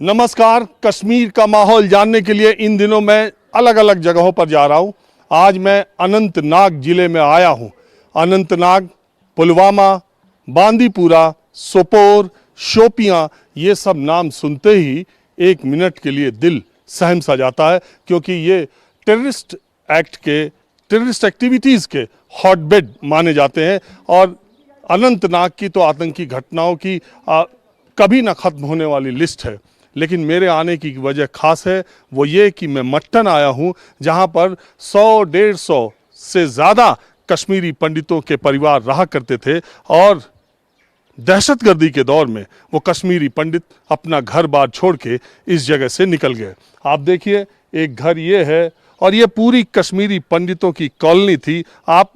नमस्कार। कश्मीर का माहौल जानने के लिए इन दिनों मैं अलग अलग जगहों पर जा रहा हूं। आज मैं अनंतनाग जिले में आया हूं। अनंतनाग, पुलवामा, बांदीपुरा, सोपोर, शोपियां, ये सब नाम सुनते ही एक मिनट के लिए दिल सहम सा जाता है, क्योंकि ये टेररिस्ट एक्टिविटीज़ के हॉटबेड माने जाते हैं। और अनंतनाग की तो आतंकी घटनाओं की कभी ना ख़त्म होने वाली लिस्ट है। लेकिन मेरे आने की वजह खास है, वो ये कि मैं मट्टन आया हूँ, जहाँ पर 100-150 से ज़्यादा कश्मीरी पंडितों के परिवार रहा करते थे। और दहशतगर्दी के दौर में वो कश्मीरी पंडित अपना घर बार छोड़ के इस जगह से निकल गए। आप देखिए, एक घर ये है और ये पूरी कश्मीरी पंडितों की कॉलोनी थी। आप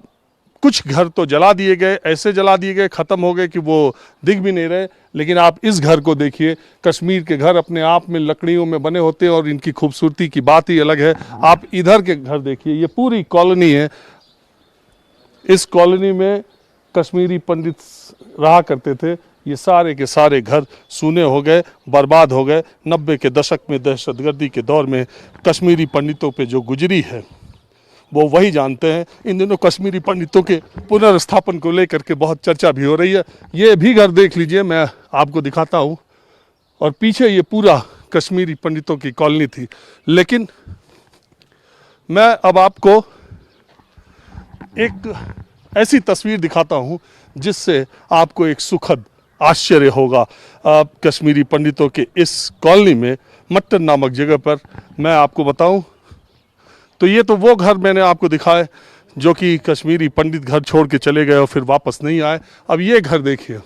कुछ घर तो जला दिए गए, ऐसे जला दिए गए, ख़त्म हो गए कि वो दिख भी नहीं रहे। लेकिन आप इस घर को देखिए। कश्मीर के घर अपने आप में लकड़ियों में बने होते हैं और इनकी खूबसूरती की बात ही अलग है। आप इधर के घर देखिए, ये पूरी कॉलोनी है। इस कॉलोनी में कश्मीरी पंडित रहा करते थे। ये सारे के सारे घर सूने हो गए, बर्बाद हो गए। 90 के दशक में दहशतगर्दी के दौर में कश्मीरी पंडितों पे जो गुजरी है वो वही जानते हैं। इन दिनों कश्मीरी पंडितों के पुनर्स्थापन को लेकर के बहुत चर्चा भी हो रही है। ये भी घर देख लीजिए, मैं आपको दिखाता हूँ। और पीछे ये पूरा कश्मीरी पंडितों की कॉलोनी थी। लेकिन मैं अब आपको एक ऐसी तस्वीर दिखाता हूँ जिससे आपको एक सुखद आश्चर्य होगा। कश्मीरी पंडितों के इस कॉलोनी में, मट्टन नामक जगह पर, मैं आपको बताऊं तो ये तो वो घर मैंने आपको दिखाए जो कि कश्मीरी पंडित घर छोड़ के चले गए और फिर वापस नहीं आए। अब ये घर देखिए,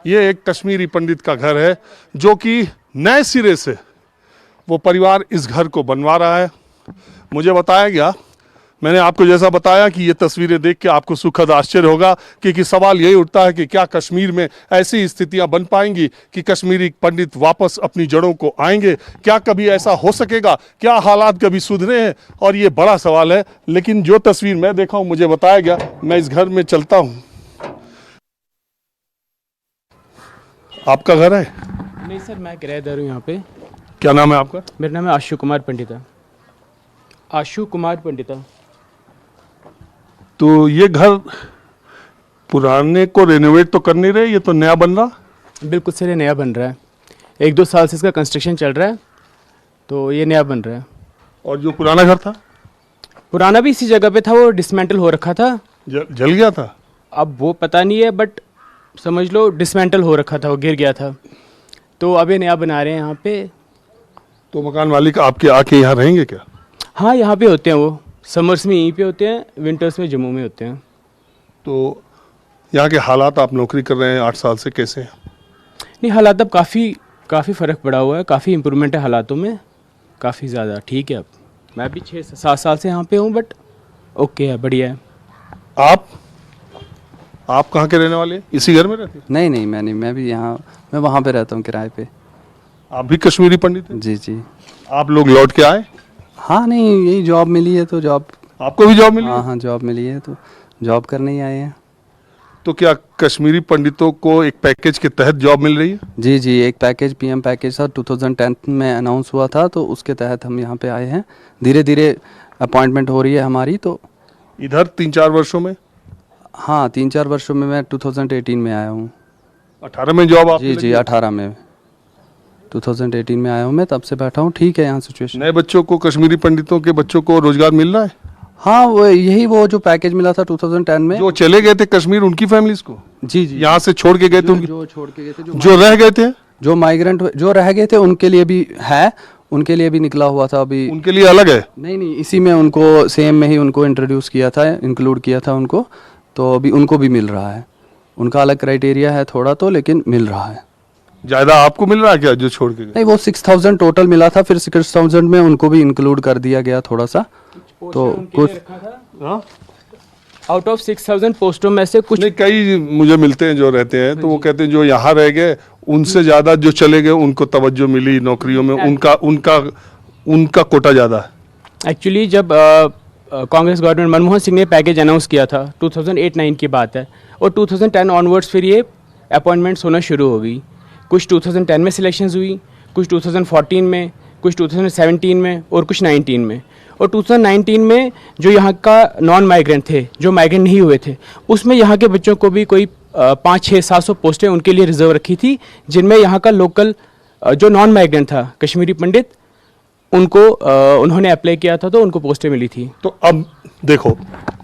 ये एक कश्मीरी पंडित का घर है जो कि नए सिरे से वो परिवार इस घर को बनवा रहा है। मुझे बताया गया, मैंने आपको जैसा बताया कि ये तस्वीरें देख के आपको सुखद आश्चर्य होगा, क्योंकि सवाल यही उठता है कि क्या कश्मीर में ऐसी स्थितियां बन पाएंगी कि कश्मीरी पंडित वापस अपनी जड़ों को आएंगे? क्या कभी ऐसा हो सकेगा? क्या हालात कभी सुधरे हैं? और ये बड़ा सवाल है। लेकिन जो तस्वीर मैं देखा हूं, मुझे बताया गया, मैं इस घर में चलता हूँ। आपका घर है? नहीं सर, मैं किराएदार हूँ यहाँ पे। क्या नाम है आपका? मेरा नाम है आशु कुमार पंडिता। आशु कुमार पंडिता। तो ये घर पुराने को रेनोवेट तो कर नहीं रहे, ये तो नया बन रहा? बिल्कुल सर, ये नया बन रहा है। 1-2 साल से इसका कंस्ट्रक्शन चल रहा है, तो ये नया बन रहा है। और जो पुराना घर था? पुराना भी इसी जगह पे था, वो डिसमेंटल हो रखा था। जल गया था? अब वो पता नहीं है, बट समझ लो डिसमेंटल हो रखा था, वो गिर गया था। तो अब ये नया बना रहे हैं यहाँ पे। तो मकान मालिक आपके आके यहाँ रहेंगे क्या? हाँ, यहाँ पे होते हैं वो। समर्स में यहीं पे होते हैं, विंटर्स में जम्मू में होते हैं। तो यहाँ के हालात, आप नौकरी कर रहे हैं 8 साल से, कैसे हैं? नहीं, हालात अब काफ़ी फ़र्क पड़ा हुआ है। काफ़ी इम्प्रूवमेंट है हालातों में, काफ़ी ज़्यादा ठीक है। अब मैं भी 6-7 साल से यहाँ पे हूँ, बट ओके है, बढ़िया है। आप कहाँ के रहने वाले हैं? इसी घर में रहते हैं? नहीं, मैं भी यहाँ, मैं वहाँ पे रहता हूँ किराए पे। आप भी कश्मीरी पंडित हैं? जी। आप लोग लौट के आए? हाँ, नहीं, यही जॉब मिली है तो जॉब। आपको भी जॉब मिली? हाँ, जॉब मिली है तो जॉब करने ही आए हैं। तो क्या कश्मीरी पंडितों को एक पैकेज के तहत जॉब मिल रही है? जी, एक पैकेज, पीएम पैकेज था, 2010 में अनाउंस हुआ था, तो उसके तहत हम यहाँ पे आए हैं। धीरे धीरे अपॉइंटमेंट हो रही है हमारी। तो इधर 3-4 वर्षों में? हाँ, 3-4 वर्षों में। मैं 2018 में आया हूँ। 18 में जॉब आप? जी, 18 में, 2018 में आया हूँ मैं, तब से बैठा हूँ। ठीक है यहाँ सिचुएशन। नए बच्चों को, कश्मीरी पंडितों के बच्चों को रोजगार मिल रहा है? हाँ, वो जो पैकेज मिला था 2010 में। जो चले गए थे कश्मीर, उनकी फैमिलीज को? जी, यहाँ से छोड़ के गए थे उनकी? जो छोड़ के गए थे, जो रह गए थे, जो माइग्रेंट जो रह गए थे, उनके लिए भी है, उनके लिए भी निकला हुआ था अभी। उनके लिए अलग है? नहीं, इसी में उनको सेम में ही उनको इंट्रोड्यूस किया था, इंक्लूड किया था उनको। तो अभी उनको भी मिल रहा है। उनका अलग क्राइटेरिया है थोड़ा तो, लेकिन मिल रहा है। ज्यादा आपको मिल रहा है क्या जो छोड़ के गए? नहीं, वो 6000 टोटल मिला था, फिर 6000 में उनको भी इंक्लूड कर दिया गया थोड़ा सा। तो कुछ आउट ऑफ 6000 पोस्टों में से कुछ नहीं, कई मुझे मिलते हैं जो रहते हैं, तो वो कहते हैं जो यहाँ रह गए उनसे ज्यादा जो चले गए उनको तवज्जो मिली नौकरियों में, उनका कोटा ज्यादा है। एक्चुअली जब कांग्रेस गवर्नमेंट, मनमोहन सिंह ने पैकेज अनाउंस किया था, 2008-9 की बात है, और 2010 ऑनवर्ड्स फिर ये अपॉइंटमेंट्स होना शुरू हो गई। कुछ 2010 में सिलेक्शंस हुई, कुछ 2014 में, कुछ 2017 में और कुछ 19 में। और 2019 में जो यहाँ का नॉन माइग्रेंट थे, जो माइग्रेंट नहीं हुए थे, उसमें यहाँ के बच्चों को भी कोई 500-600-700 पोस्टें उनके लिए रिजर्व रखी थी, जिनमें यहाँ का लोकल जो नॉन माइग्रेंट था कश्मीरी पंडित, उनको उन्होंने अप्लाई किया था तो उनको पोस्टें मिली थी। तो अब देखो,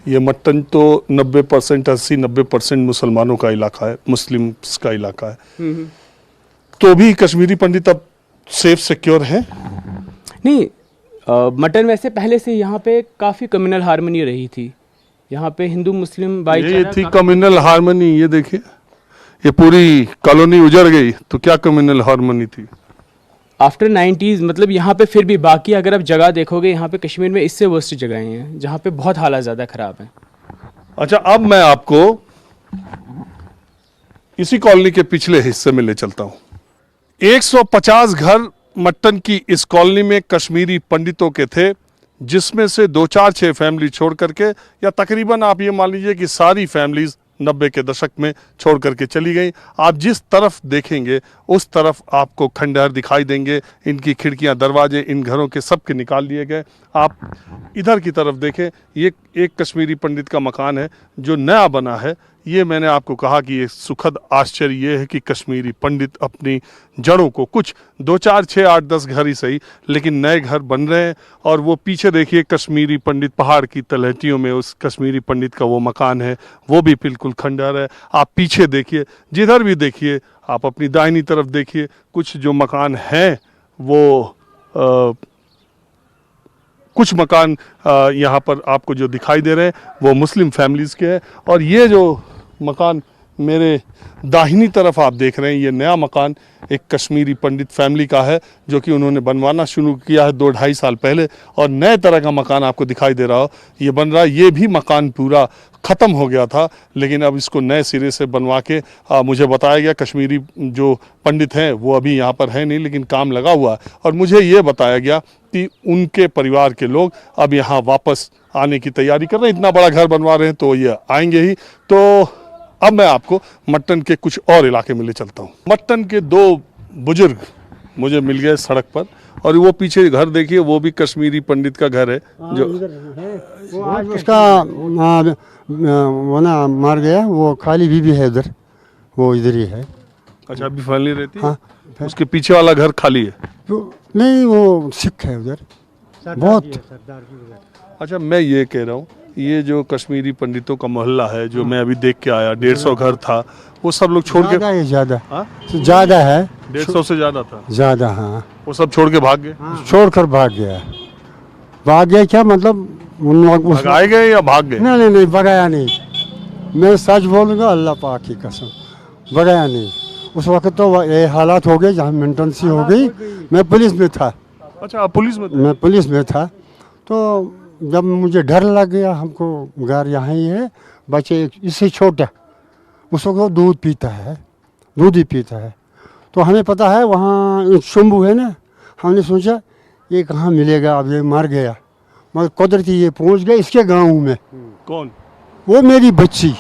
ये मट्टन तो 90% 80-90% मुसलमानों का इलाका है, मुस्लिम्स का इलाका है, तो भी कश्मीरी पंडित अब सेफ सिक्योर हैं? नहीं, मटन वैसे पहले से यहाँ पे काफ़ी कम्युनल हार्मनी रही थी। यहाँ पे हिंदू मुस्लिम ये भाईचारा थी कम्युनल हार्मनी। ये देखिए, ये पूरी कॉलोनी उजड़ गई तो क्या कम्युनल हार्मनी थी? आफ्टर 90s, मतलब यहाँ पे फिर भी बाकी अगर आप जगह देखोगे, यहाँ पे कश्मीर में इससे वर्स्ट जगहें हैं जहाँ पे बहुत हालात ज़्यादा ख़राब हैं। अच्छा, अब मैं आपको इसी कॉलोनी के पिछले हिस्से में ले चलता हूँ। 150 घर मट्टन की इस कॉलोनी में कश्मीरी पंडितों के थे, जिसमें से 2-4-6 फैमिली छोड़ करके, या तकरीबन आप ये मान लीजिए कि सारी फैमिलीज 90 के दशक में छोड़ करके चली गई। आप जिस तरफ देखेंगे उस तरफ आपको खंडहर दिखाई देंगे, इनकी खिड़कियां, दरवाजे इन घरों के सब के निकाल लिए गए। आप इधर की तरफ देखें, ये एक कश्मीरी पंडित का मकान है जो नया बना है। ये मैंने आपको कहा कि ये सुखद आश्चर्य ये है कि कश्मीरी पंडित अपनी जड़ों को, कुछ 2-4-6-8-10 घर ही सही, लेकिन नए घर बन रहे हैं। और वो पीछे देखिए, कश्मीरी पंडित पहाड़ की तलहटियों में उस कश्मीरी पंडित का वो मकान है, वो भी बिल्कुल खंडहर है। आप पीछे देखिए, जिधर भी देखिए, आप अपनी दाहिनी तरफ देखिए, कुछ जो मकान हैं वो कुछ मकान यहाँ पर आपको जो दिखाई दे रहे हैं वो मुस्लिम फैमिलीज़ के हैं। और ये जो मकान मेरे दाहिनी तरफ आप देख रहे हैं, ये नया मकान एक कश्मीरी पंडित फैमिली का है, जो कि उन्होंने बनवाना शुरू किया है 2-2.5 साल पहले। और नए तरह का मकान आपको दिखाई दे रहा हो, ये बन रहा है। ये भी मकान पूरा ख़त्म हो गया था, लेकिन अब इसको नए सिरे से बनवा के मुझे बताया गया, कश्मीरी जो पंडित हैं वो अभी यहाँ पर है नहीं, लेकिन काम लगा हुआ है। और मुझे ये बताया गया कि उनके परिवार के लोग अब यहाँ वापस आने की तैयारी कर रहे हैं। इतना बड़ा घर बनवा रहे हैं तो ये आएंगे ही। तो अब मैं आपको मट्टन के कुछ और इलाके में ले चलता हूँ। मट्टन के 2 बुजुर्ग मुझे मिल गए सड़क पर, और वो पीछे घर देखिए, वो भी कश्मीरी पंडित का घर है जो वो आज उसका वो ना मर गया, वो खाली बीबी है उधर, वो इधर ही है। अच्छा, अभी फैमिली रहती है? हाँ, उसके पीछे वाला घर खाली है? तो नहीं, वो सिख है उधर बहुत। अच्छा, मैं ये कह रहा हूँ, ये जो कश्मीरी पंडितों का मोहल्ला है जो मैं अभी देख के आया, 150 घर था, वो सब लोग छोड़ के, ज़्यादा हाँ? ज़्यादा है, 150 से ज़्यादा था, ज़्यादा। हाँ, वो सब छोड़ के भाग गए? छोड़कर भाग गया। भाग गया क्या मतलब, उन लोग भगाए गए या भाग गए? नहीं नहीं नहीं, भगाया नहीं। मैं सच बोलूँगा, अल्लाह पाक की कसम, भगाया नहीं। उस वक्त तो ये हालात हो गए जहाँ मिलिटेंसी हो गई। मैं पुलिस में था। अच्छा, आप पुलिस में थे? मैं पुलिस में था। तो जब मुझे डर लग गया, हमको घर यहाँ ही है, बच्चे इससे छोटा, उसको दूध पीता है, दूध ही पीता है। तो हमें पता है वहाँ एक शंभू है ना, हमने सोचा ये कहाँ मिलेगा, अब ये मर गया, मगर कुदरती ये पहुँच गया इसके गांव में। कौन? वो मेरी बच्ची,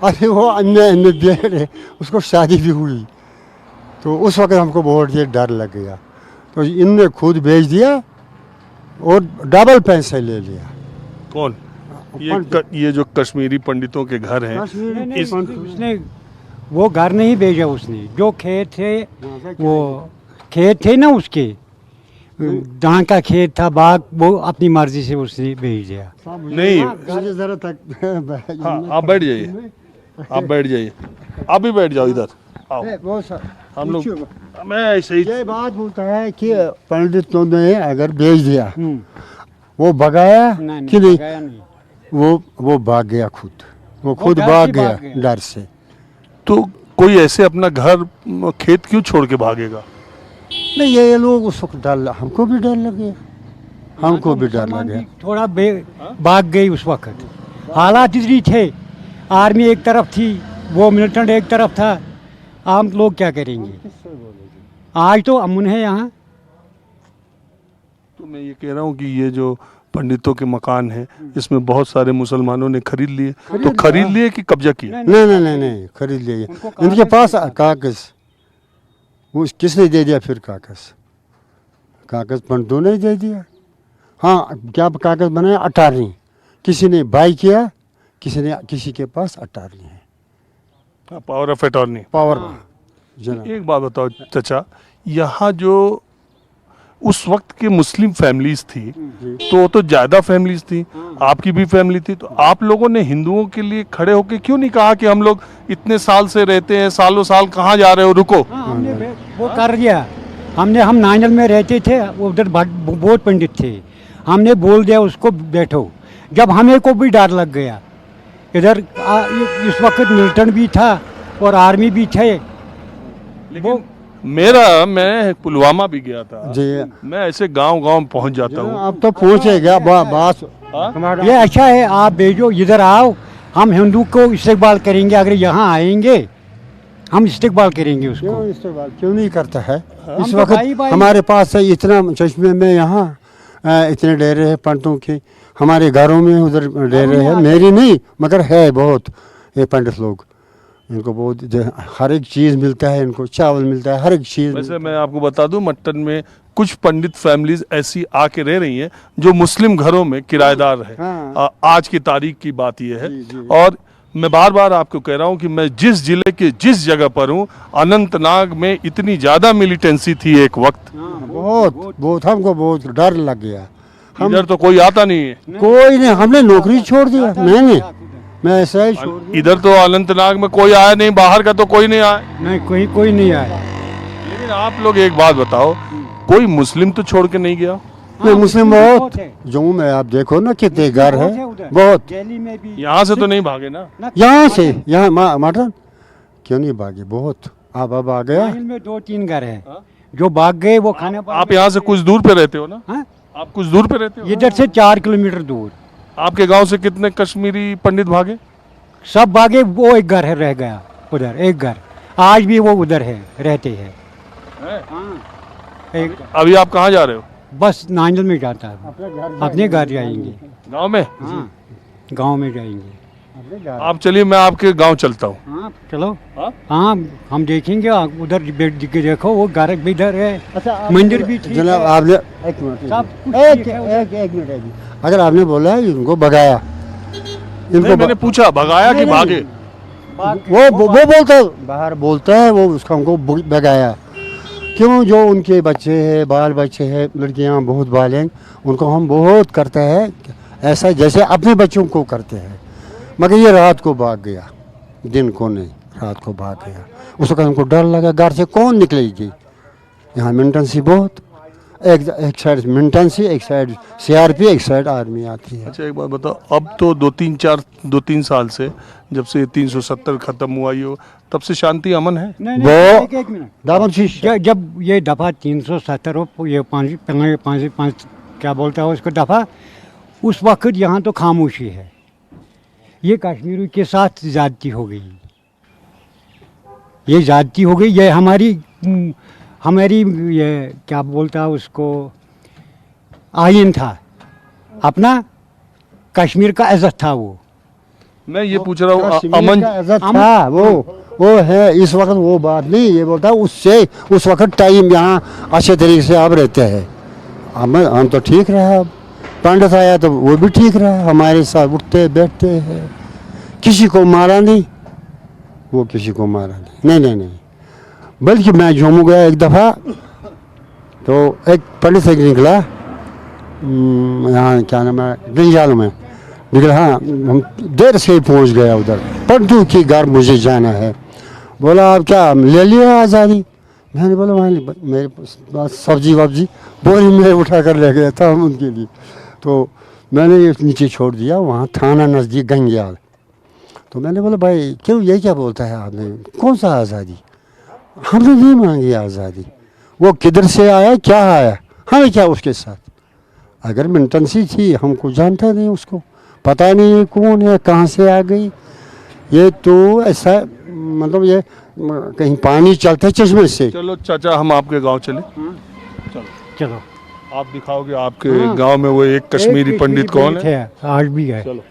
अरे वो अन्य ब्याह है, उसको शादी भी हुई। तो उस वक्त हमको बहुत ये डर लग गया, तो इनने खुद बेच दिया और डबल पैसे ले लिया। कौन? ये जो कश्मीरी पंडितों के घर हैं, उसने वो घर नहीं भेजा, उसने जो खेत थे, वो खेत थे ना उसके, धान का खेत था, बाग, वो अपनी मर्जी से उसने भेज दिया। नहीं, जरा तक हाँ, आप बैठ जाइए, आप बैठ जाइए, आप भी बैठ जाओ इधर आओ। हम लोग, मैं ऐसे ही ये बात बोलता है कि पंडितों ने अगर बेच दिया, वो भगाया कि नहीं, वो भाग गया खुद, वो खुद भाग गया डर से। तो कोई ऐसे अपना घर खेत क्यों छोड़ के भागेगा? नहीं, ये लोग उस वक्त डर, हमको भी डर लग गया, हमको भी डर लग गया। थोड़ा भाग गई उस वक्त, हालात इतनी थे, आर्मी एक तरफ थी, वो मिलिटेंट एक तरफ था, आम लोग क्या करेंगे। आज तो अमन है यहाँ। तो मैं ये कह रहा हूँ कि ये जो पंडितों के मकान हैं, इसमें बहुत सारे मुसलमानों ने खरीद लिए। तो खरीद लिए कि कब्जा किया? नहीं नहीं नहीं नहीं, खरीद लिए। इनके पास कागज, वो किसने दे दिया फिर कागज़? कागज़ पंडितों ने दे दिया। हाँ, क्या कागज़ बनाया? अटारनी। किसी ने बाई किया, किसी के पास अटारनी है, पावर ऑफ अटॉर्नी। पावर जनाब। एक बात बताओ चाचा, यहाँ जो उस वक्त के मुस्लिम फैमिलीज थी तो वो तो ज्यादा फैमिलीज थी, आपकी भी फैमिली थी, तो आप लोगों ने हिंदुओं के लिए खड़े होके क्यों नहीं कहा कि हम लोग इतने साल से रहते हैं, सालों साल कहाँ जा रहे हो, रुको? हाँ, हमने वो कर दिया। हम नांगल में रहते थे, उधर बहुत पंडित थे, हमने बोल दिया उसको बैठो। जब हमें को भी डर लग गया, इधर इस वक्त मिलिटेंट भी था और आर्मी भी थे। लेकिन मैं पुलवामा भी गया था जी। मैं ऐसे गांव गांव पहुंच जाता हूँ। अब तो पहुँचेगा बात। ये अच्छा है, आप भेजो, इधर आओ, हम हिंदू को इस्तेकबाल करेंगे। अगर यहाँ आएंगे हम इस्तेकबाल करेंगे उसको। क्यों इस्तेमाल क्यों नहीं करता है? हम इस तो वक्त भाई भाई। हमारे पास है इतना, चश्मे में यहाँ इतने डेरे हैं पंडितों के, हमारे घरों में उधर डेरे हैं, मेरी नहीं मगर है बहुत। ये पंडित लोग, इनको बहुत हर एक चीज़ मिलता है, इनको चावल मिलता है, हर एक चीज़। वैसे मैं आपको बता दूं, मट्टन में कुछ पंडित फैमिलीज ऐसी आके रह रही हैं जो मुस्लिम घरों में किराएदार है। हाँ। आज की तारीख की बात यह है। जी, जी। और मैं बार बार आपको कह रहा हूं कि मैं जिस जिले के जिस जगह पर हूं, अनंतनाग में इतनी ज्यादा मिलिटेंसी थी एक वक्त, बहुत बहुत हमको बहुत डर लग गया। इधर तो कोई आता नहीं है। कोई नहीं, हमने नौकरी छोड़ दिया। मैं ऐसा ही छोड़ दिया। इधर तो अनंतनाग में कोई आया नहीं, बाहर का तो कोई नहीं आया। नहीं, कोई नहीं आया। लेकिन आप लोग एक बात बताओ, कोई मुस्लिम तो छोड़ के नहीं गया? नहीं, मुस्लिम बहुत है। जम्मू में आप देखो ना कितने घर है, उधर। बहुत। दिल्ली में भी यहाँ से तो नहीं भागे ना? यहाँ से यहाँ मटन क्यों नहीं भागे? बहुत। अब आ गया। नांगल में 2-3 घर है जो भाग गए, वो खाने पर। आप यहाँ से कुछ दूर पे रहते हो ना? हाँ? आप कुछ दूर पे रहते हो? इधर से 4 किलोमीटर दूर। आपके गांव से कितने कश्मीरी पंडित भागे? सब भागे, वो एक घर है रह गया उधर, एक घर आज भी वो उधर है, रहते हैं। एक अभी आप कहाँ जा रहे हो? बस नांगल में जाता है, अपने घर जाएंगे। गांव में? हाँ, गांव में जाएंगे। आप चलिए, मैं आपके गांव चलता हूँ। हाँ चलो। हाँ? हाँ, हम देखेंगे उधर देखो, वो घर भी इधर है, मंदिर भी ठीक जनाब है। आपने एक मिनट, सब कुछ एक ठीक है उधर। एक मिनट, अगर आपने बोला है इनको भगाया, नहीं, मैंने पूछा भगाया कि भागे? वो बोलता है, बाहर बोलता है वो, उसका हमको भगाया क्यों? जो उनके बच्चे हैं, बाल बच्चे हैं, लड़कियां बहुत बाल हैं, उनको हम बहुत करते हैं ऐसा जैसे अपने बच्चों को करते हैं। मगर ये रात को भाग गया, दिन को नहीं, रात को भाग गया। उसको हमको डर लगा, घर से कौन निकलेगी? यहाँ मिलिटेंसी बहुत, एक साइड मिलिटेंसी, एक साइड सीआरपी, एक साइड आर्मी आती है। अच्छा एक बात बताओ, अब तो 2-3 साल से, जब से 370 खत्म हुआ ही हो, तब से शांति अमन है? नहीं, वो एक मिनट। दामन शीश जब ये दफा 370 हो, ये पाँच क्या बोलता है उसको दफा, उस वक्त यहाँ तो खामोशी है। ये कश्मीरी के साथ ज़्यादती हो गई, ये ज़्यादती हो गई। ये हमारी ये क्या बोलता है उसको, आयन था अपना, कश्मीर का इज़्ज़त था वो। मैं ये पूछ रहा हूँ, कश्मीर अमन का इज़्ज़त था वो है। इस वक्त वो बात नहीं, ये बोलता है उससे उस वक्त टाइम यहाँ अच्छे तरीके से आप रहते हैं। हम तो ठीक रहा, अब पंडित आया तो वो भी ठीक रहा, हमारे साथ उठते बैठते हैं, किसी को मारा नहीं, वो किसी को मारा नहीं। बल्कि मैं जम्मू गया एक दफ़ा, तो एक पंडित से निकला, यहाँ क्या नाम है, गंजाल में निकला। हाँ, हम देर से ही पहुँच गया उधर, पंडितों की घर मुझे जाना है। बोला आप क्या ले लिया आज़ादी? मैंने बोला वहाँ मेरे पास सब्जी वब्जी बोरी में उठा कर ले गया था हम उनके लिए, तो मैंने ये नीचे छोड़ दिया, वहाँ थाना नज़दीक गंग्याल। तो मैंने बोला भाई क्यों, ये क्या बोलता है आपने, कौन सा आज़ादी? हमने नहीं मांगी आज़ादी, वो किधर से आया, क्या आया, हमें क्या उसके साथ? अगर मिलिटेंसी थी, हमको जानता नहीं, उसको पता नहीं है कौन है, कहाँ से आ गई। ये तो ऐसा मतलब ये कहीं पानी चलता है चश्मे से। चलो चाचा, हम आपके गांव चले। चलो, आप दिखाओगे आपके गांव में वो एक कश्मीरी पंडित कौन है? आज भी है। चलो।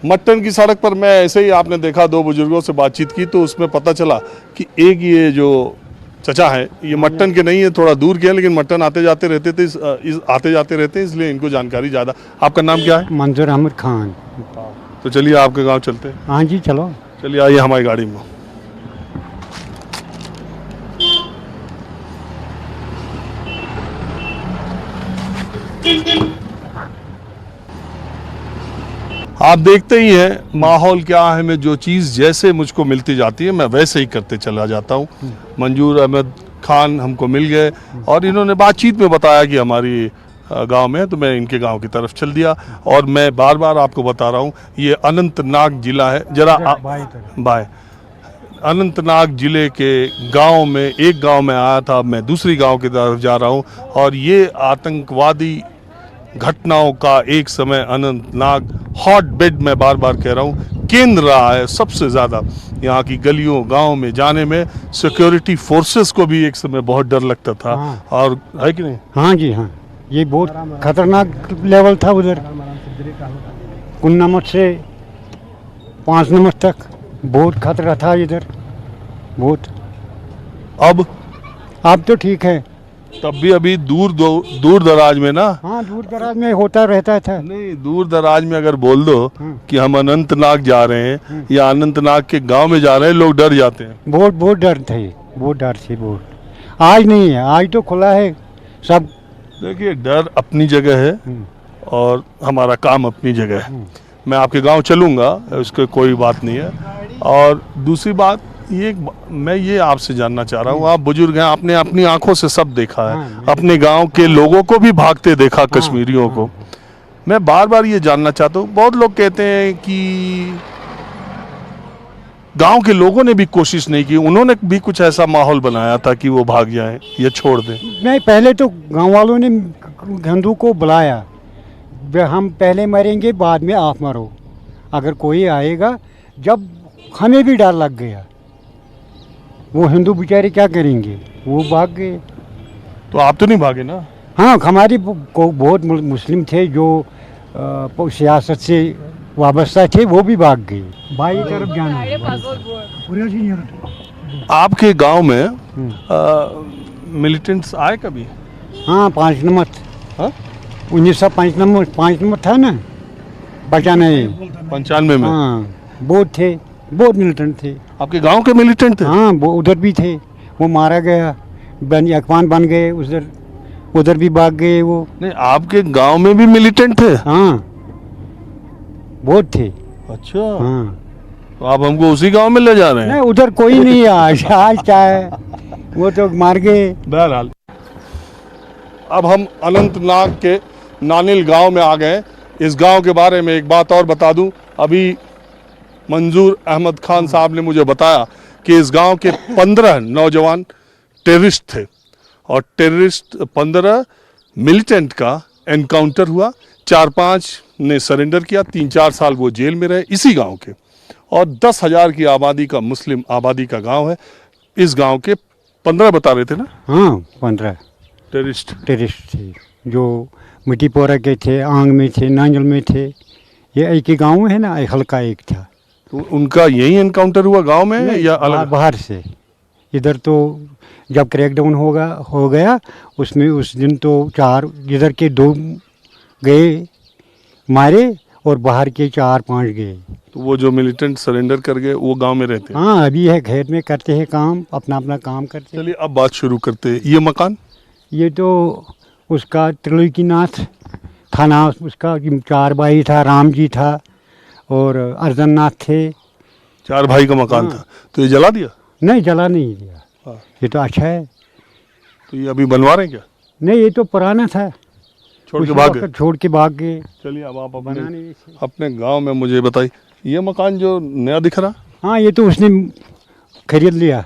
मट्टन की सड़क पर मैं ऐसे ही, आपने देखा, 2 बुजुर्गों से बातचीत की तो उसमें पता चला कि एक ये जो चचा है, ये मट्टन के नहीं है, थोड़ा दूर के हैं, लेकिन मट्टन आते जाते रहते थे, आते जाते रहते हैं, इसलिए इनको जानकारी ज़्यादा। आपका नाम क्या है? मंजूर अहमद खान। तो चलिए आपके गांव चलते हैं। हाँ जी चलो। चलिए आइए हमारी गाड़ी में। आप देखते ही हैं माहौल क्या है, मैं जो चीज़ जैसे मुझको मिलती जाती है मैं वैसे ही करते चला जाता हूँ। मंजूर अहमद खान हमको मिल गए और इन्होंने बातचीत में बताया कि हमारी गांव में है, तो मैं इनके गांव की तरफ चल दिया। और मैं बार बार आपको बता रहा हूँ ये अनंतनाग जिला है, जरा बाय अनंतनाग जिले के गांव में एक गांव में आया था, मैं दूसरी गांव की तरफ जा रहा हूँ और ये आतंकवादी घटनाओं का एक समय अनंतनाग हॉट बेड, मैं बार बार कह रहा हूँ, केंद्र रहा है सबसे ज़्यादा। यहाँ की गलियों गांव में जाने में सिक्योरिटी फोर्सेस को भी एक समय बहुत डर लगता था। हाँ। और है कि नहीं? हाँ जी हाँ, ये बहुत खतरनाक लेवल था उधर, 3 नंबर से 5 नंबर तक बहुत खतरा था इधर बहुत। अब तो ठीक है। तब भी अभी दूर दराज में ना, हाँ दूर दराज में होता रहता था। नहीं दूर दराज में अगर बोल दो कि हम अनंतनाग जा रहे हैं या अनंतनाग के गांव में जा रहे हैं, लोग डर जाते हैं। बहुत डर थे, बहुत डर थी बहुत। आज नहीं है, आज तो खुला है सब। देखिए डर अपनी जगह है और हमारा काम अपनी जगह है। मैं आपके गांव चलूंगा, उसके कोई बात नहीं है। और दूसरी बात ये मैं ये आपसे जानना चाह रहा हूँ, आप बुजुर्ग हैं, आपने अपनी आंखों से सब देखा है, अपने गांव के लोगों को भी भागते देखा, कश्मीरियों को। मैं बार बार ये जानना चाहता हूँ, बहुत लोग कहते हैं कि गांव के लोगों ने भी कोशिश नहीं की, उन्होंने भी कुछ ऐसा माहौल बनाया था कि वो भाग जाएं या छोड़ दें। नहीं, पहले तो गांव वालों ने हिंदू को बुलाया, हम पहले मरेंगे बाद में आप मरो, अगर कोई आएगा। जब हमें भी डर लग गया, वो हिंदू बेचारे क्या करेंगे, वो भाग गए। तो आप तो नहीं भागे ना? हाँ, हमारी को बहुत मुस्लिम थे जो सियासत से वाबस्ता थे, वो भी भाग गए। बाई तरफ जाना। आपके गांव में मिलिटेंट्स आए कभी? हाँ 5 नंबर, हाँ? 1905 नंबर 5 नंबर था ना, 95 में। हाँ बहुत थे, बहुत मिलिटेंट थे। आपके गांव के मिलिटेंट थे? हाँ वो उधर भी थे, वो मारा गया, अखबान बन गए उधर भी भाग गए वो। नहीं, आपके गांव में भी मिलिटेंट थे? हाँ बहुत थे। अच्छा। हाँ तो आप हमको उसी गांव में ले जा रहे हैं? नहीं, उधर कोई नहीं है आज क्या है, वो तो मार गए। बहरहाल अब हम अनंतनाग के नानिल गांव में आ गए। इस गांव के बारे में एक बात और बता दूं, अभी मंजूर अहमद खान साहब ने मुझे बताया कि इस गांव के 15 नौजवान टेररिस्ट थे और टेररिस्ट 15 मिलिटेंट का एनकाउंटर हुआ, 4-5 ने सरेंडर किया, 3-4 साल वो जेल में रहे इसी गांव के। और 10,000 की आबादी का मुस्लिम आबादी का गांव है। इस गांव के 15 बता रहे थे ना? हाँ 15 टेररिस्ट थे जो मिट्टीपोरा के थे, आंग में थे, नांजल में थे। ये एक ही गांव है ना, एक हल्का एक था। तो उनका यही एनकाउंटर हुआ गांव में या अलग? बाहर से। इधर तो जब क्रैकडाउन हो गया उसमें उस दिन तो 4 इधर के 2 गए मारे और बाहर के 4-5 गए। तो वो जो मिलिटेंट सरेंडर कर गए वो गांव में रहते हैं? हाँ अभी है, खेत में करते हैं काम, अपना काम करते हैं। चलिए अब बात शुरू करते हैं। ये मकान? ये तो उसका त्रिलोकीनाथ था ना, उसका 4 भाई था, राम जी था और अर्जननाथ थे। 4 भाई का मकान था, तो ये जला दिया? नहीं जला नहीं दिया। हाँ। ये तो अच्छा है। तो ये अभी बनवा रहे हैं क्या? नहीं ये तो पुराना था, छोड़ के भाग गए? छोड़ के भाग गए। चलिए अब आप बनाने अपने गांव में मुझे बताइए, ये मकान जो नया दिख रहा? हाँ ये तो उसने खरीद लिया,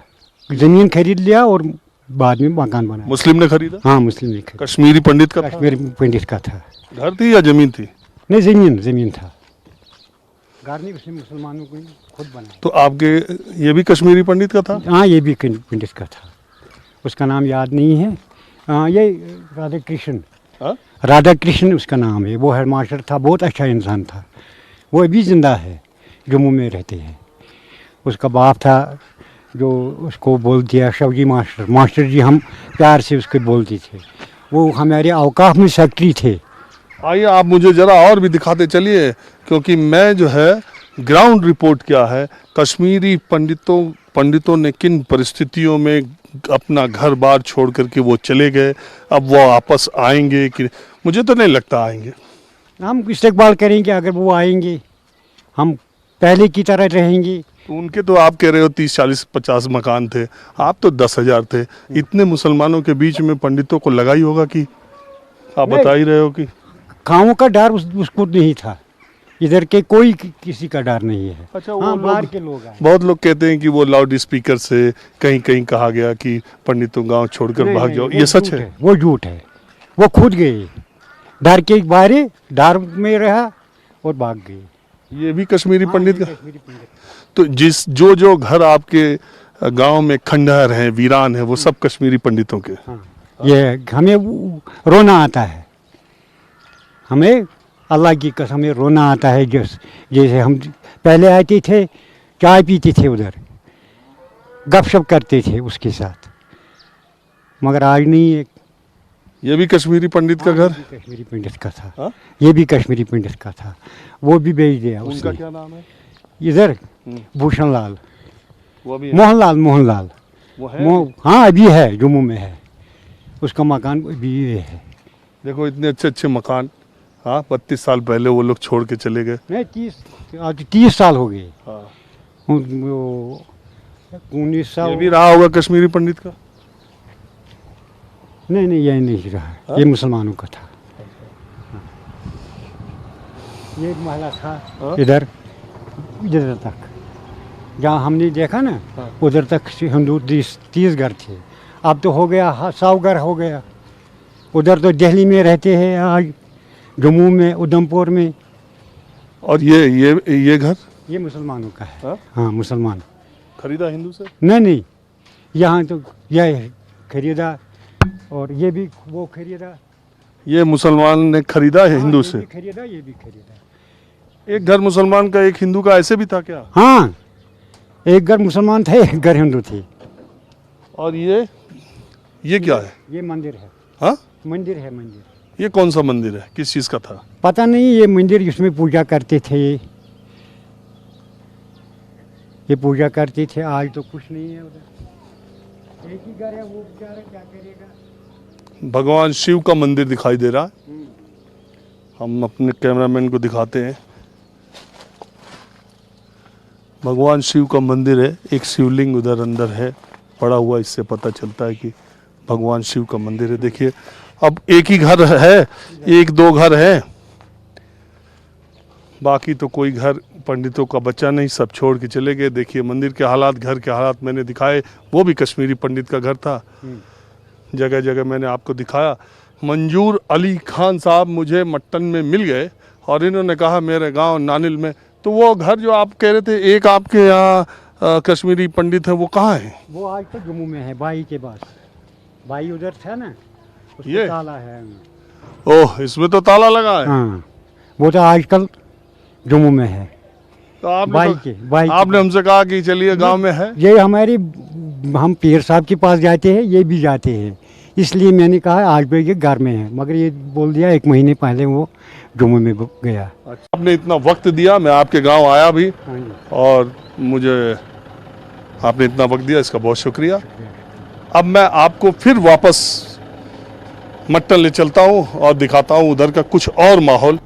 ज़मीन खरीद लिया और बाद में मकान बनाया। मुस्लिम ने खरीदा? हाँ मुस्लिम ने खरीदा। कश्मीरी पंडित का? कश्मीर पंडित का था। घर थी या जमीन थी? नहीं ज़मीन था। घर नहीं, उसने मुसलमानों को खुद बनाया। तो आपके ये भी कश्मीरी पंडित का था? हाँ ये भी पंडित का था, उसका नाम याद नहीं है। ये राधा कृष्ण उसका नाम है। वो हेडमास्टर था, बहुत अच्छा इंसान था। वो अभी ज़िंदा है, जम्मू में रहते हैं। उसका बाप था जो उसको बोल दिया शवजी मास्टर, मास्टर जी हम प्यार से उसके बोलते थे। वो हमारे औकाफ में सेक्रेटरी थे। आइए आप मुझे जरा और भी दिखाते चलिए, क्योंकि मैं जो है ग्राउंड रिपोर्ट क्या है, कश्मीरी पंडितों ने किन परिस्थितियों में अपना घर बार छोड़ करके वो चले गए, अब वो वापस आएंगे कि मुझे तो नहीं लगता आएंगे। हम इस्तेकबाल करेंगे, अगर वो आएंगे हम पहले की तरह रहेंगे। तो उनके तो आप कह रहे हो 30, 40, 50 मकान थे, आप तो 10,000 थे। इतने मुसलमानों के बीच में पंडितों को लगा ही होगा कि आप नहीं। बता ही रहे हो कि गाँव का डर उसको नहीं था, इधर के कोई किसी का डर नहीं है। अच्छा, वो हाँ, लोग- बाहर के लोग आए। बहुत लोग कहते हैं कि वो लाउड स्पीकर से कहीं कहीं कहा गया कि पंडितों गांव छोड़कर नहीं, भाग नहीं, जाओ, वो ये सच झूठ है? वो झूठ है। वो खुद गए, डर के बारे डर में रहा और भाग गए। ये भी कश्मीरी हाँ, पंडित ये का? कश्मीरी पंडित। तो जो घर आपके गांव में खंडहर हैं, वीरान है, वो सब कश्मीरी पंडितों के? हाँ, ये हमें रोना आता है, हमें अल्लाह की कसम हमें रोना आता है। जैसे हम पहले आते थे, चाय पीते थे उधर, गपशप करते थे उसके साथ, मगर आज नहीं है। ये भी कश्मीरी पंडित का घर? ये भी कश्मीरी पंडित का था। हाँ? ये भी कश्मीरी पंडित का था, वो भी बेच दिया उनका उसने। क्या नाम है? इधर भूषण लाल, वो भी मोहनलाल वो है? हाँ अभी है, जम्मू में है, उसका मकान अभी ये है। देखो इतने अच्छे अच्छे मकान, हाँ 32 साल पहले वो लोग छोड़ के चले गए। नहीं, आज 30 साल हो गए। हाँ। 19 साल ये भी रहा होगा कश्मीरी पंडित का? नहीं ये नहीं रहा। हाँ? ये मुसलमानों का था। हाँ। ये एक महला था हाँ? इधर तक, जहाँ हमने देखा ना, हाँ। उधर तक हिंदू 30 घर थे। अब तो हो गया 100 घर हो गया। उधर तो दिल्ली में रहते हैं, आज जम्मू में, उधमपुर में। और ये घर ये मुसलमानों का है। हाँ? हाँ मुसलमान। खरीदा हिंदू से? नहीं, यहाँ तो यह खरीदा, और ये भी वो खरीदा। ये मुसलमान ने खरीदा है हिंदू हाँ, से? ये भी खरीदा, ये भी खरीदा। एक घर मुसलमान का एक हिंदू का, ऐसे भी था क्या? हाँ, एक घर मुसलमान थे, एक घर हिंदू थे। और ये क्या है? ये मंदिर है। हाँ? मंदिर है, मंदिर। ये कौन सा मंदिर है, किस चीज का था? पता नहीं, ये मंदिर इसमें पूजा करते थे, ये पूजा करते थे। आज तो कुछ नहीं है उधर, एक ही घर है, वो बेचारा क्या करेगा। भगवान शिव का मंदिर दिखाई दे रहा है। हम अपने कैमरामैन को दिखाते हैं। भगवान शिव का मंदिर है, एक शिवलिंग उधर अंदर है पड़ा हुआ, इससे पता चलता है कि भगवान शिव का मंदिर है। देखिए अब एक ही घर है, 1-2 घर है, बाकी तो कोई घर पंडितों का बचा नहीं, सब छोड़ के चले गए। देखिए मंदिर के हालात, घर के हालात मैंने दिखाए, वो भी कश्मीरी पंडित का घर था। जगह जगह मैंने आपको दिखाया। मंजूर अली खान साहब मुझे मट्टन में मिल गए और इन्होंने कहा मेरे गांव नानिल में। तो वो घर जो आप कह रहे थे एक आपके यहाँ कश्मीरी पंडित है, वो कहाँ है? वो आज तो जम्मू में है, बाई के पास। बाई उधर था ना, उसको ये? ताला है। ओह, इसमें तो ताला लगा है। हाँ, वो तो आजकल जम्मू में है। तो आपने बाई आपने हमसे कहा कि चलिए गांव में है। ये हमारी, हम पीर साहब के पास जाते हैं, ये भी जाते हैं, इसलिए मैंने कहा आज भी ये घर में है, मगर ये बोल दिया 1 महीने पहले वो जम्मू में गया। आपने इतना वक्त दिया, मैं आपके गांव आया भी हाँ जी। और मुझे आपने इतना वक्त दिया, इसका बहुत शुक्रिया। अब मैं आपको फिर वापस मट्टन ले चलता हूं और दिखाता हूं उधर का कुछ और माहौल।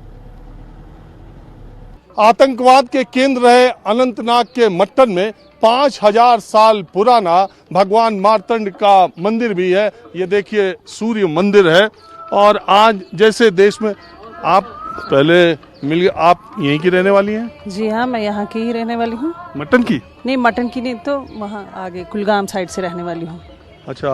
आतंकवाद के केंद्र रहे अनंतनाग के मट्टन में 5000 साल पुराना भगवान मार्तंड का मंदिर भी है। ये देखिए सूर्य मंदिर है। और आज जैसे देश में, आप पहले मिल गए, आप यहीं की रहने वाली हैं? जी हाँ, मैं यहाँ की ही रहने वाली हूँ। मट्टन की? नहीं, मटन की नहीं, तो वहाँ आगे कुलगाम साइड से रहने वाली हूँ। अच्छा,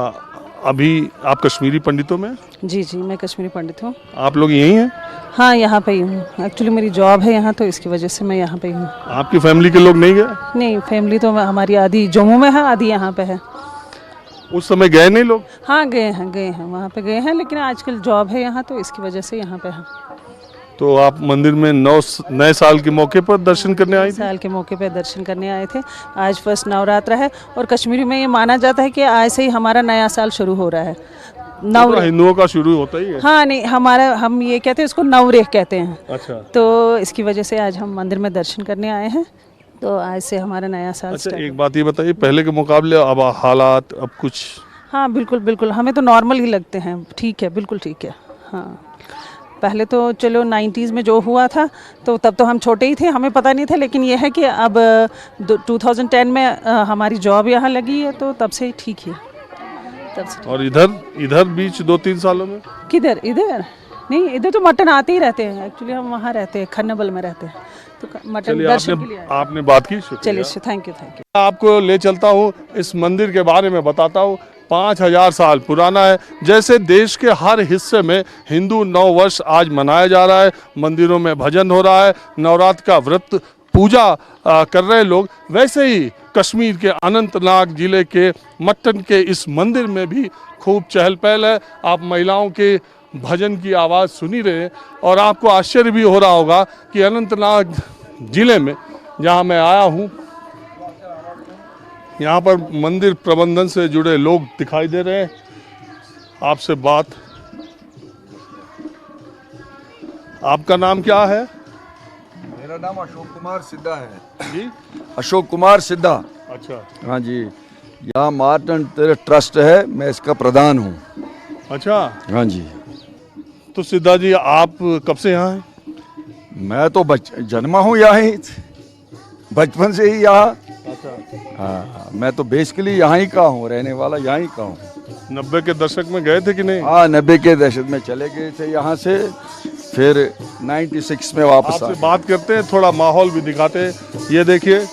अभी आप कश्मीरी पंडितों में? जी जी, मैं कश्मीरी पंडित हूँ। आप लोग यहीं हैं? हाँ, यहाँ पे ही हूँ। एक्चुअली मेरी जॉब है यहाँ, तो इसकी वजह से मैं यहाँ पे ही हूँ। आपकी फैमिली के लोग नहीं गए? नहीं, फैमिली तो हमारी आधी जम्मू में है, आधी यहाँ पे है। उस समय गए नहीं लोग? हाँ, गए हैं, वहाँ पे गए हैं, लेकिन आजकल जॉब है यहाँ, तो इसकी वजह से यहाँ पे है। तो आप मंदिर में नए साल के मौके पर दर्शन करने आई थी? साल के मौके पे दर्शन करने आए थे। आज फर्स्ट नवरात्र है और कश्मीर में ये माना जाता है कि आज से ही हमारा नया साल शुरू हो रहा है। तो हिंदुओं का शुरू होता ही है। हाँ नहीं, हम ये कहते हैं इसको नवरेह कहते हैं। अच्छा। तो इसकी वजह से आज हम मंदिर में दर्शन करने आए हैं। तो आज से हमारा नया साल अच्छा, स्टार्ट। एक बात ये बताइए, पहले के मुकाबले अब हालात अब कुछ? हाँ बिल्कुल बिल्कुल, हमें तो नॉर्मल ही लगते हैं। ठीक है, बिल्कुल ठीक है। हाँ, पहले तो चलो 90s में जो हुआ था तो तब तो हम छोटे ही थे, हमें पता नहीं था। लेकिन ये है कि अब 2010 में हमारी जॉब यहाँ लगी है तो तब से ठीक है, तब से। और इधर बीच 2-3 सालों में किधर? इधर नहीं, इधर तो मटन आते ही रहते हैं। एक्चुअली हम वहाँ रहते हैं, खन्नबल में रहते हैं, तो मटन चलिए, दर्शन के लिए आए। आपने बात की, चलिए, शुक्रिया। Thank you. आपको ले चलता हूँ, इस मंदिर के बारे में बताता हूँ। 5000 साल पुराना है। जैसे देश के हर हिस्से में हिंदू नव वर्ष आज मनाया जा रहा है, मंदिरों में भजन हो रहा है, नवरात्र का व्रत पूजा कर रहे लोग, वैसे ही कश्मीर के अनंतनाग जिले के मट्टन के इस मंदिर में भी खूब चहल पहल है। आप महिलाओं के भजन की आवाज़ सुनी रहे और आपको आश्चर्य भी हो रहा होगा कि अनंतनाग जिले में जहाँ मैं आया हूँ, यहाँ पर मंदिर प्रबंधन से जुड़े लोग दिखाई दे रहे हैं। आपसे बात, आपका नाम क्या है? मेरा नाम अशोक कुमार सिद्धा है जी, अशोक कुमार सिद्धा। अच्छा हाँ जी, यहाँ मार्टन ट्रस्ट है, मैं इसका प्रधान हूँ। अच्छा। हाँ जी, तो सिद्धा जी, आप कब से यहाँ हैं? मैं तो जन्मा हूँ यहाँ ही, बचपन से ही यहाँ। अच्छा। हाँ, मैं तो बेसिकली यहाँ ही का हूँ, रहने वाला यहाँ ही का हूँ। 90 के दशक में गए थे कि नहीं? हाँ, 90 के दशक में चले गए थे यहाँ से, फिर 96 में वापस आपसे बात करते हैं, थोड़ा माहौल भी दिखाते हैं। ये देखिए,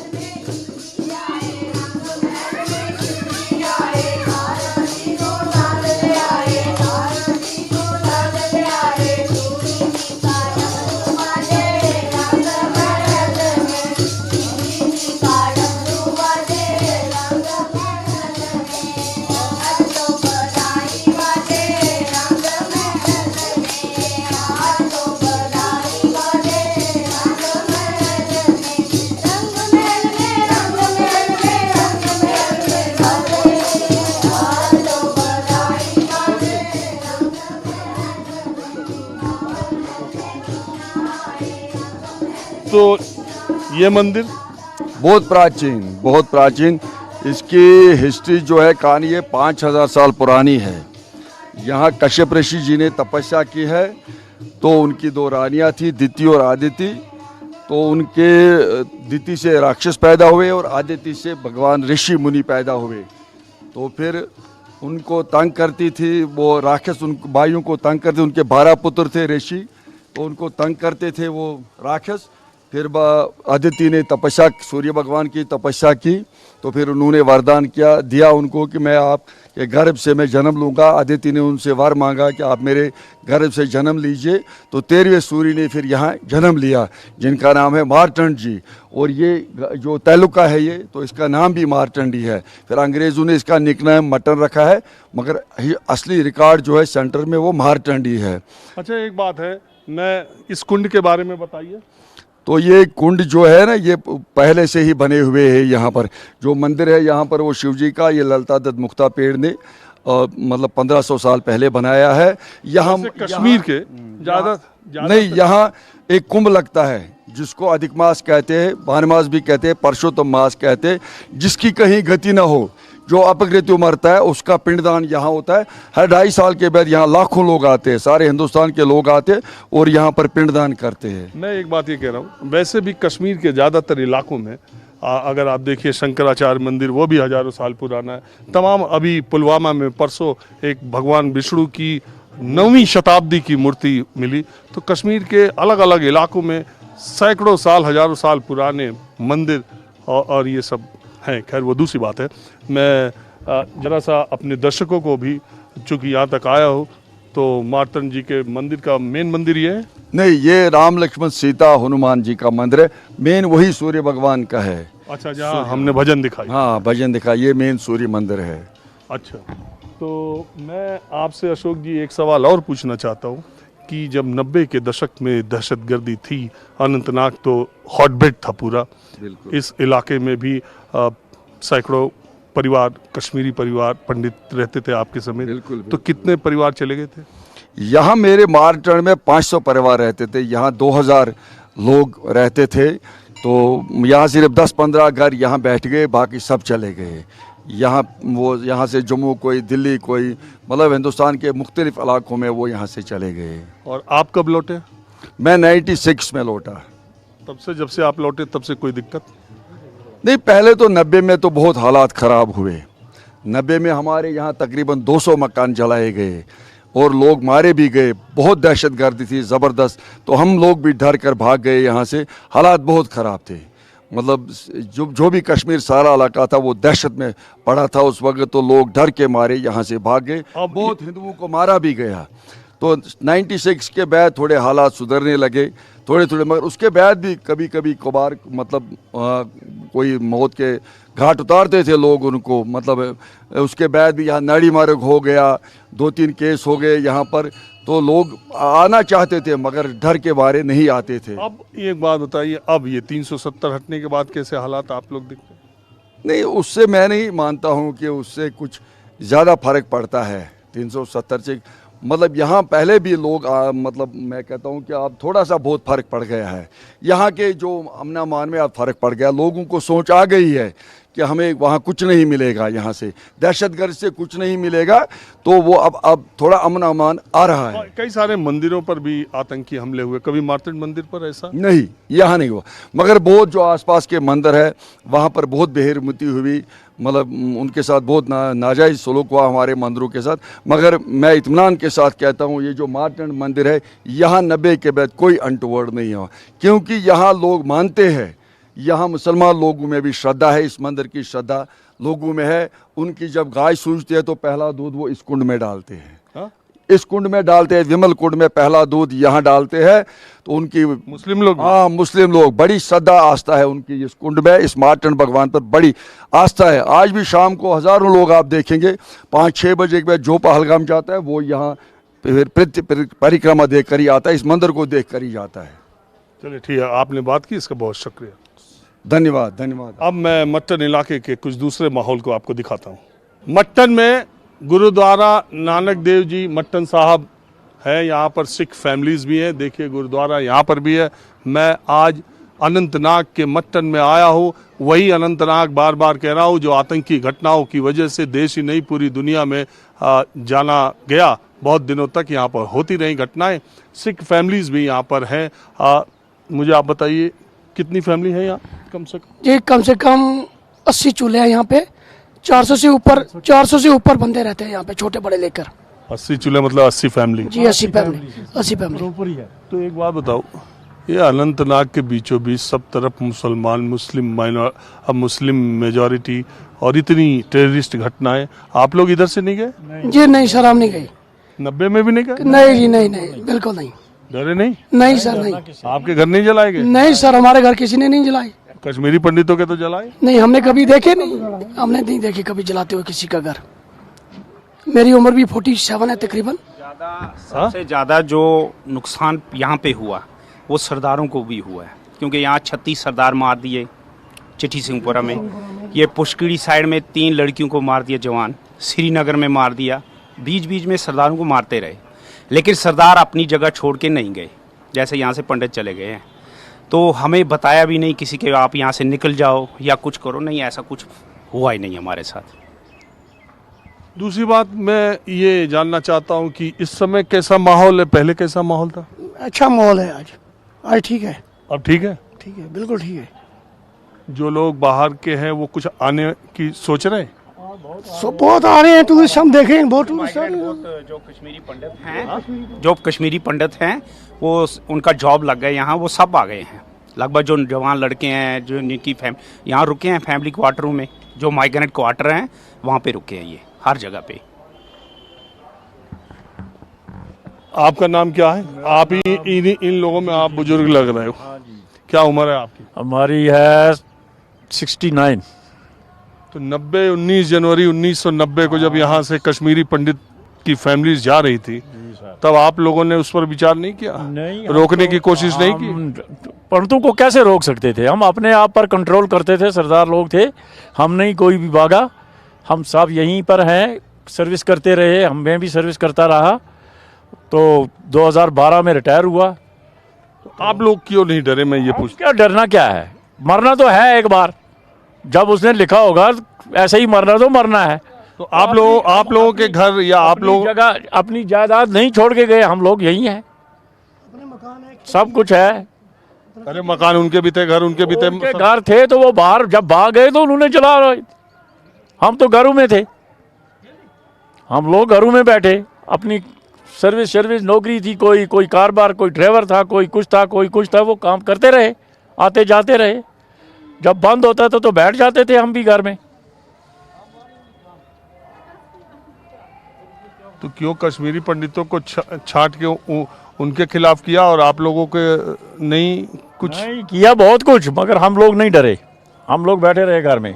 तो ये मंदिर बहुत प्राचीन इसकी हिस्ट्री जो है, कहानी है 5000 साल पुरानी है। यहाँ कश्यप ऋषि जी ने तपस्या की है, तो उनकी 2 रानियाँ थी, दिति और आदिति। तो उनके दिति से राक्षस पैदा हुए और आदिति से भगवान ऋषि मुनि पैदा हुए। तो फिर उनको तंग करती थी वो राक्षस, उन भाइयों को तंग करते। उनके 12 पुत्र थे ऋषि, तो उनको तंग करते थे वो राक्षस। फिर आदिति ने तपस्या, सूर्य भगवान की तपस्या की, तो फिर उन्होंने वरदान दिया उनको कि मैं आपके गर्भ से मैं जन्म लूँगा। आदिति ने उनसे वर मांगा कि आप मेरे गर्भ से जन्म लीजिए। तो 13वें सूर्य ने फिर यहाँ जन्म लिया, जिनका नाम है मार्तंड जी। और ये जो तालुका है ये, तो इसका नाम भी मार्तंडी है। फिर अंग्रेज़ों ने इसका निकनेम मटन रखा है, मगर असली रिकॉर्ड जो है सेंटर में वो मार्तंडी है। अच्छा, एक बात है, मैं इस कुंड के बारे में बताइए। तो ये कुंड जो है ना, ये पहले से ही बने हुए हैं। यहाँ पर जो मंदिर है, यहाँ पर वो शिव जी का, ये ललता दत्त मुक्ता पेड़ ने मतलब 1500 साल पहले बनाया है। यहाँ कश्मीर के ज़्यादा नहीं, यहाँ एक कुंभ लगता है जिसको अधिक मास कहते हैं, भान मास भी कहते हैं, परशोत्तम मास कहते हैं। जिसकी कहीं गति ना हो, जो अपकृत्य मरता है, उसका पिंडदान यहाँ होता है। हर 2.5 साल के बाद यहाँ लाखों लोग आते हैं, सारे हिंदुस्तान के लोग आते हैं और यहाँ पर पिंडदान करते हैं। मैं एक बात ये कह रहा हूँ, वैसे भी कश्मीर के ज़्यादातर इलाकों में अगर आप देखिए शंकराचार्य मंदिर, वो भी हज़ारों साल पुराना है। तमाम, अभी पुलवामा में परसों एक भगवान विष्णु की 9वीं शताब्दी की मूर्ति मिली। तो कश्मीर के अलग अलग इलाकों में सैकड़ों साल, हज़ारों साल पुराने मंदिर और ये सब हैं। खैर, वो दूसरी बात है। मैं ज़रा सा अपने दर्शकों को भी, चूँकि यहाँ तक आया हो, तो मार्तंड जी के मंदिर का मेन मंदिर ये है? नहीं, ये राम लक्ष्मण सीता हनुमान जी का मंदिर है। मेन वही सूर्य भगवान का है। अच्छा, जहाँ हमने भजन दिखाई। हाँ, भजन दिखाई, ये मेन सूर्य मंदिर है। अच्छा, तो मैं आपसे अशोक जी एक सवाल और पूछना चाहता हूँ कि जब 90 के दशक में दहशतगर्दी थी, अनंतनाग तो हॉटबेड था पूरा। इस इलाके में भी सैकड़ों परिवार, कश्मीरी परिवार, पंडित रहते थे आपके समय। बिल्कुल। तो कितने परिवार चले गए थे? यहाँ मेरे मार्टन में 500 परिवार रहते थे, यहाँ 2000 लोग रहते थे। तो यहाँ सिर्फ 10-15 घर यहाँ बैठ गए, बाकी सब चले गए। यहाँ से जम्मू, कोई दिल्ली, कोई मतलब हिंदुस्तान के मुख्तलिफ इलाकों में वो यहाँ से चले गए। और आप कब लौटे? मैं 96 में लौटा। तब से, जब से आप लौटे तब से कोई दिक्कत नहीं, पहले तो 90 में तो बहुत हालात ख़राब हुए। 90 में हमारे यहाँ तकरीबन 200 मकान जलाए गए और लोग मारे भी गए। बहुत दहशतगर्दी थी ज़बरदस्त, तो हम लोग भी डर कर भाग गए यहाँ से। हालात बहुत ख़राब थे, मतलब जो भी कश्मीर सारा इलाका था वो दहशत में पड़ा था उस वक्त। तो लोग डर के मारे यहाँ से भाग गए। बहुत हिंदुओं को मारा भी गया। तो 96 के बाद थोड़े हालात सुधरने लगे, थोड़े थोड़े, मगर उसके बाद भी कभी कभी कभार मतलब कोई मौत के घाट उतारते थे लोग उनको। मतलब उसके बाद भी यहाँ नाड़ी मार्ग हो गया, 2-3 केस हो गए यहाँ पर। तो लोग आना चाहते थे मगर डर के बारे नहीं आते थे। अब एक बात बताइए, अब ये 370 हटने के बाद कैसे हालात आप लोग दिखते हैं? नहीं, उससे मैं नहीं मानता हूँ कि उससे कुछ ज़्यादा फर्क पड़ता है 370 से। मतलब यहाँ पहले भी लोग मतलब मैं कहता हूँ कि अब थोड़ा सा बहुत फ़र्क पड़ गया है। यहाँ के जो अमन अमान में अब फ़र्क पड़ गया, लोगों को सोच आ गई है कि हमें वहाँ कुछ नहीं मिलेगा, यहाँ से दहशतगर्द से कुछ नहीं मिलेगा। तो वो अब थोड़ा अमन अमान आ रहा है। कई सारे मंदिरों पर भी आतंकी हमले हुए, कभी मार्तंड मंदिर पर ऐसा? नहीं, यहाँ नहीं हुआ, मगर बहुत जो आसपास के मंदिर है वहाँ पर बहुत बेहरमती हुई। मतलब उनके साथ बहुत नाजायज़ सलूक हुआ हमारे मंदिरों के साथ। मगर मैं इत्मीनान के साथ कहता हूँ ये जो मार्तंड मंदिर है यहाँ 90 के बाद कोई अनटूवर्ड नहीं हुआ, क्योंकि यहाँ लोग मानते हैं। यहाँ मुसलमान लोगों में भी श्रद्धा है, इस मंदिर की श्रद्धा लोगों में है। उनकी जब गाय सूझती है तो पहला दूध वो इस कुंड में डालते हैं। इस कुंड में डालते हैं, विमल कुंड में पहला दूध यहाँ डालते हैं। तो उनकी मुस्लिम लोग, हाँ, मुस्लिम लोग बड़ी श्रद्धा आस्था है उनकी इस कुंड में, इस मार्तंड भगवान पर बड़ी आस्था है। आज भी शाम को हज़ारों लोग आप देखेंगे 5-6 बजे के बाद जो पहलगाम जाता है वो यहाँ परिक्रमा देख कर ही आता है, इस मंदिर को देख कर ही जाता है। चलिए ठीक है, आपने बात की, इसका बहुत शुक्रिया। धन्यवाद, धन्यवाद। अब मैं मट्टन इलाके के कुछ दूसरे माहौल को आपको दिखाता हूँ। मट्टन में गुरुद्वारा नानक देव जी मट्टन साहब है, यहाँ पर सिख फैमिलीज भी हैं। देखिए गुरुद्वारा यहाँ पर भी है। मैं आज अनंतनाग के मट्टन में आया हूँ, वही अनंतनाग बार बार कह रहा हूँ जो आतंकी घटनाओं की वजह से देश ही नहीं पूरी दुनिया में जाना गया। बहुत दिनों तक यहाँ पर होती रही घटनाएं। सिख फैमिलीज भी यहाँ पर हैं। मुझे आप बताइए कितनी फैमिली है यहाँ? कम से कम 80 चूल्हे हैं यहाँ पे। 400 से ऊपर बंदे रहते हैं यहाँ पे, छोटे बड़े लेकर। 80 चूल्हे मतलब 80 फैमिली? जी 80 फैमिली। तो एक बात बताओ, ये अनंतनाग के बीचों बीच सब तरफ मुसलमान, मुस्लिम मेजॉरिटी और इतनी टेररिस्ट घटनाएं, आप लोग इधर से नहीं गए? जी नहीं सर, हम नहीं गए। 90 में भी नहीं गए? नहीं जी, नहीं बिल्कुल नहीं। डरे नहीं? नहीं सर, नहीं। आपके घर नहीं जलाए गए? नहीं सर, हमारे घर किसी ने नहीं जलाए। कश्मीरी पंडितों के तो जलाए? नहीं, हमने कभी देखे नहीं, हमने नहीं देखे कभी जलाते हुए किसी का घर। मेरी उम्र भी 47 है तकरीबन। सबसे ज़्यादा जो नुकसान यहाँ पे हुआ वो सरदारों को भी हुआ है, क्योंकि यहाँ 36 सरदार मार दिए चिट्ठी सिंहपुरा में। ये पुष्करी साइड में 3 लड़कियों को मार दिया जवान, श्रीनगर में मार दिया। बीच बीच में सरदारों को मारते रहे, लेकिन सरदार अपनी जगह छोड़ के नहीं गए। जैसे यहाँ से पंडित चले गए हैं तो हमें बताया भी नहीं किसी के आप यहाँ से निकल जाओ या कुछ करो, नहीं, ऐसा कुछ हुआ ही नहीं हमारे साथ। दूसरी बात मैं ये जानना चाहता हूँ कि इस समय कैसा माहौल है, पहले कैसा माहौल था? अच्छा माहौल है आज ठीक है। अब ठीक है? ठीक है, बिल्कुल ठीक है। जो लोग बाहर के हैं वो कुछ आने की सोच रहे हैं? बहुत आ रहे हैं टूरिस्ट, हम देख रहे हैं बहुत टूरिस्ट। जो कश्मीरी पंडित हैं वो उनका जॉब लग गया यहाँ, वो सब आ गए हैं लगभग। जो जवान लड़के हैं जो जिनकी यहाँ रुके हैं फैमिली क्वार्टरों में, जो माइग्रेंट क्वार्टर हैं वहाँ पे रुके हैं ये हर जगह पे। आपका नाम क्या है? आप ही इन लोगों में आप बुजुर्ग लग रहे हो। क्या उम्र है आपकी? हमारी है 69। तो 19 जनवरी 1990 को जब यहाँ से कश्मीरी पंडित आपकी फैमिलीज जा रही थी तब आप लोगों ने उस पर विचार नहीं किया, नहीं, रोकने की कोशिश नहीं की? पंडितों को कैसे रोक सकते थे? हम अपने आप पर कंट्रोल करते थे, सरदार लोग थे, हम नहीं कोई भी भागा, हम सब यहीं पर हैं, सर्विस करते रहे, हम मैं भी सर्विस करता रहा। तो 2012 में रिटायर हुआ। तो आप लोग क्यों नहीं डरे, मैं ये पूछ। क्या डरना क्या है, मरना तो है एक बार, जब उसने लिखा होगा ऐसे ही मरना तो मरना है। तो आप लोगों के घर या आप लोग जगह अपनी जायदाद नहीं छोड़ के गए, हम लोग यही हैं, सब कुछ है। अरे मकान उनके भी थे, घर उनके भी थे, उनके घर थे तो वो बाहर जब भाग गए तो उन्होंने चला रहे, हम तो घरों में थे, हम लोग घरों में बैठे, अपनी सर्विस नौकरी थी, कोई कारोबार, कोई ड्राइवर था, कोई कुछ था, वो काम करते रहे, आते जाते रहे। जब बंद होता था तो बैठ जाते थे हम भी घर में। तो क्यों कश्मीरी पंडितों को छांट के उनके खिलाफ किया और आप लोगों के नहीं कुछ? नहीं किया बहुत कुछ, मगर हम लोग नहीं डरे, हम लोग बैठे रहे घर में,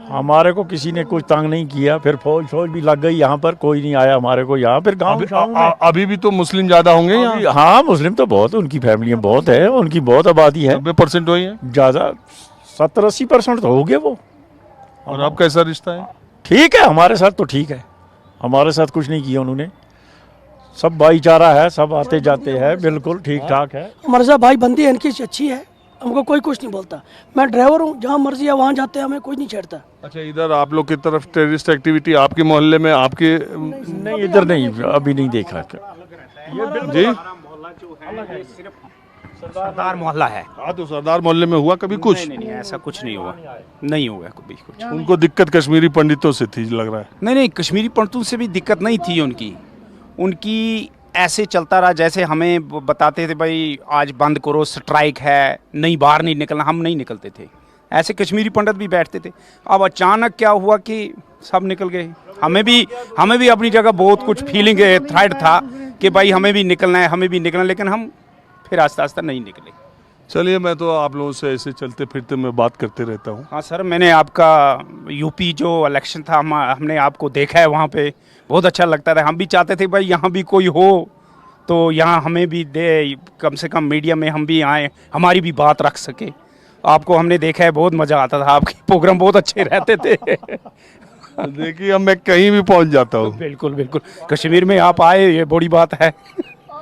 हमारे को किसी ने कुछ तंग नहीं किया। फिर फौज भी लग गई यहाँ पर, कोई नहीं आया हमारे को यहाँ। फिर गाँव अभी भी तो मुस्लिम ज्यादा होंगे यहाँ? हाँ, मुस्लिम तो बहुत, उनकी फैमिलियाँ बहुत है, उनकी बहुत आबादी है, 90% हुई है, ज़्यादा 70-80% तो हो गए वो। और अब कैसा रिश्ता है? ठीक है, हमारे साथ तो ठीक है, हमारे साथ कुछ नहीं किया उन्होंने, सब भाईचारा है, सब आते जाते हैं, बिल्कुल ठीक ठाक है। मर्जा भाई बंदी है इनकी अच्छी है, हमको कोई कुछ नहीं बोलता। मैं ड्राइवर हूँ, जहाँ मर्जी है वहाँ जाते हैं, हमें कोई नहीं छेड़ता। अच्छा, इधर आप लोग की तरफ टेररिस्ट एक्टिविटी आपके मोहल्ले में, आपके? नहीं, इधर नहीं, अभी नहीं देखा। जी, सरदार मोहल्ला है। हाँ, तो सरदार मोहल्ले में हुआ कभी कुछ? नहीं, ऐसा कुछ नहीं हुआ, नहीं हुआ कभी कुछ। उनको दिक्कत कश्मीरी पंडितों से थी लग रहा है? नहीं, कश्मीरी पंडितों से भी दिक्कत नहीं थी उनकी ऐसे चलता रहा, जैसे हमें बताते थे भाई आज बंद करो, स्ट्राइक है, नहीं बाहर नहीं निकलना, हम नहीं निकलते थे, ऐसे कश्मीरी पंडित भी बैठते थे। अब अचानक क्या हुआ कि सब निकल गए। हमें भी अपनी जगह बहुत कुछ फीलिंग थ्रेड था कि भाई हमें भी निकलना है, लेकिन हम फिर आस्ता आस्ता नहीं निकले। चलिए, मैं तो आप लोगों से ऐसे चलते फिरते मैं बात करते रहता हूँ। हाँ सर, मैंने आपका यूपी जो इलेक्शन था हमने आपको देखा है, वहाँ पे बहुत अच्छा लगता था। हम भी चाहते थे भाई यहाँ भी कोई हो तो यहाँ हमें भी दे, कम से कम मीडिया में हम भी आए, हमारी भी बात रख सके। आपको हमने देखा है, बहुत मज़ा आता था, आपके प्रोग्राम बहुत अच्छे रहते थे। देखिए, अब मैं कहीं भी पहुँच जाता हूँ। बिल्कुल, कश्मीर में आप आए, ये बड़ी बात है।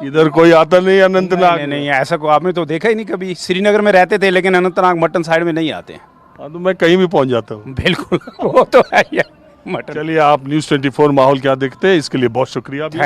इधर कोई आता नहीं अनंतनाग? नहीं, ऐसा को आपने तो देखा ही नहीं कभी। श्रीनगर में रहते थे, लेकिन अनंतनाग मटन साइड में नहीं आते हैं। हाँ, तो मैं कहीं भी पहुंच जाता हूँ। बिल्कुल, वो तो है यार, मटन। चलिए, आप न्यूज़ 24 माहौल क्या देखते हैं, इसके लिए बहुत शुक्रिया।